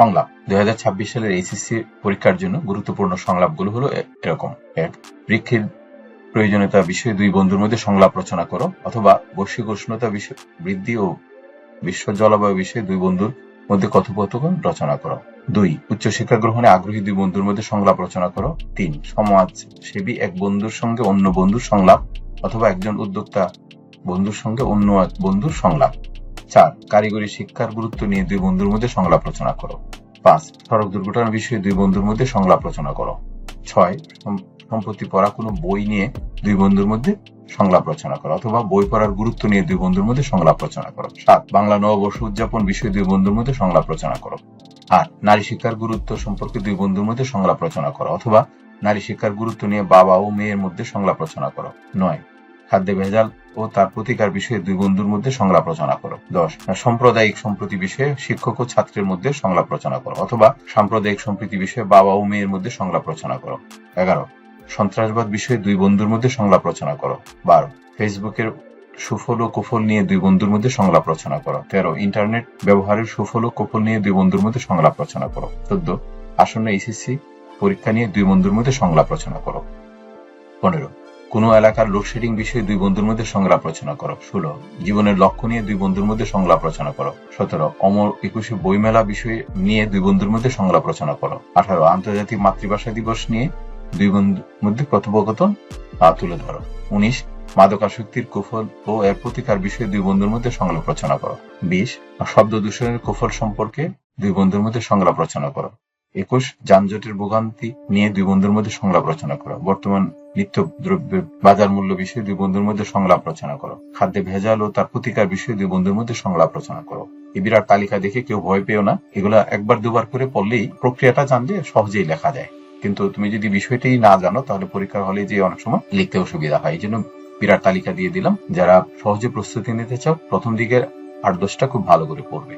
সংলাপ 2026 সালের এইচএসসি পরীক্ষার জন্য গুরুত্বপূর্ণ সংলাপগুলো হলো এরকম: 1. বৃক্ষের প্রয়োজনীয়তা বিষয়ে দুই বন্ধুর মধ্যে সংলাপ রচনা করো, অথবা বৈশ্বিক উষ্ণতা বৃদ্ধি ও বিশ্ব জলবায়ু বিষয়ে দুই বন্ধুর মধ্যে কথোপকথন রচনা করো। 2. উচ্চশিক্ষা গ্রহণে আগ্রহী দুই বন্ধুর মধ্যে সংলাপ রচনা করো। 3. সমাজসেবী এক বন্ধুর সঙ্গে অন্য বন্ধুর সংলাপ, অথবা একজন উদ্যোক্তা বন্ধুর সঙ্গে অন্য এক বন্ধুর সংলাপ। 4. কারিগরি শিক্ষার গুরুত্ব নিয়ে দুই বন্ধুর মধ্যে সংলাপ রচনা করো। 5. সড়ক দুর্ঘটনা বিষয়ে দুই বন্ধুর মধ্যে সংলাপ রচনা করো। 6. সম্প্রতি পড়া কোনো বই নিয়ে দুই বন্ধুর মধ্যে সংলাপ রচনা করো, অথবা বই পড়ার গুরুত্ব নিয়ে দুই বন্ধুর মধ্যে সংলাপ রচনা করো। 7. বাংলা নববর্ষ উদযাপন বিষয়ে দুই বন্ধুর মধ্যে সংলাপ রচনা করো। 8. নারী শিক্ষার গুরুত্ব সম্পর্কে দুই বন্ধুর মধ্যে সংলাপ রচনা করো, অথবা নারী শিক্ষার গুরুত্ব নিয়ে বাবা ও মেয়ের মধ্যে সংলাপ রচনা করো। 9. খাদ্যে ভেজাল ও তার প্রতিকার বিষয়ে দুই বন্ধুর মধ্যে সংলাপ রচনা করো। 10. সাম্প্রদায়িক সম্প্রীতি বিষয়ে শিক্ষক ও ছাত্রের মধ্যে সংলাপ রচনা করো, অথবা সাম্প্রদায়িক সম্প্রীতি বিষয়ে বাবা ও মেয়ের মধ্যে সংলাপ রচনা করো। 11. সন্ত্রাসবাদ বিষয়ে দুই বন্ধুর মধ্যে সংলাপ রচনা করো। 12. ফেসবুকের সুফল ও কুফল নিয়ে দুই বন্ধুর মধ্যে সংলাপ রচনা করো। 13. ইন্টারনেট ব্যবহারের সুফল ও কুফল নিয়ে দুই বন্ধুর মধ্যে সংলাপ রচনা করো। 14. আসন্ন এইচএসসি পরীক্ষা নিয়ে দুই বন্ধুর মধ্যে সংলাপ রচনা করো। 15. কোন এলাকার লোডশেডিং বিষয়ে দুই বন্ধুর মধ্যে সংলাপ রচনা করো। 16. জীবনের লক্ষ্য নিয়ে দুই বন্ধুর মধ্যে সংলাপ রচনা করো। 17. অমর 21 বইমেলা বিষয় নিয়ে দুই বন্ধুর মধ্যে সংলাপ রচনা করো। 18. আন্তর্জাতিক মাতৃভাষা দিবস নিয়ে দুই বন্ধুর মধ্যে কথোপকথন তুলে ধরো। 19. মাদকাসক্তির কুফল ও এর প্রতিকার বিষয়ে দুই বন্ধুর মধ্যে সংলাপ রচনা করো। 20. শব্দ দূষণের কুফল সম্পর্কে দুই বন্ধুর মধ্যে সংলাপ রচনা করো। 21. যানজটের ভোগান্তি নিয়ে দুই বন্ধুর মধ্যে সংলাপ রচনা করো। বর্তমান নিত্য দ্রব্যের বাজার মূল্য বিষয়ে দুই বন্ধুর মধ্যে সংলাপ রচনা করো। খাদ্যে ভেজাল ও তার প্রতিকার বিষয়ে দুই বন্ধুর মধ্যে সংলাপ রচনা করো। এই বিরাট তালিকা দেখে কেউ ভয় পেও না, এগুলা একবার দুবার করে পড়লেই প্রক্রিয়াটা জানলে সহজেই লেখা যায়। কিন্তু তুমি যদি বিষয়টাই না জানো তাহলে পরীক্ষার হলে যে অনেক সময় লিখতে অসুবিধা হয়। এই জন্য বিরাট তালিকা দিয়ে দিলাম। যারা সহজে প্রস্তুতি নিতে চাও প্রথম দিকের 8-10টা খুব ভালো করে পড়বে।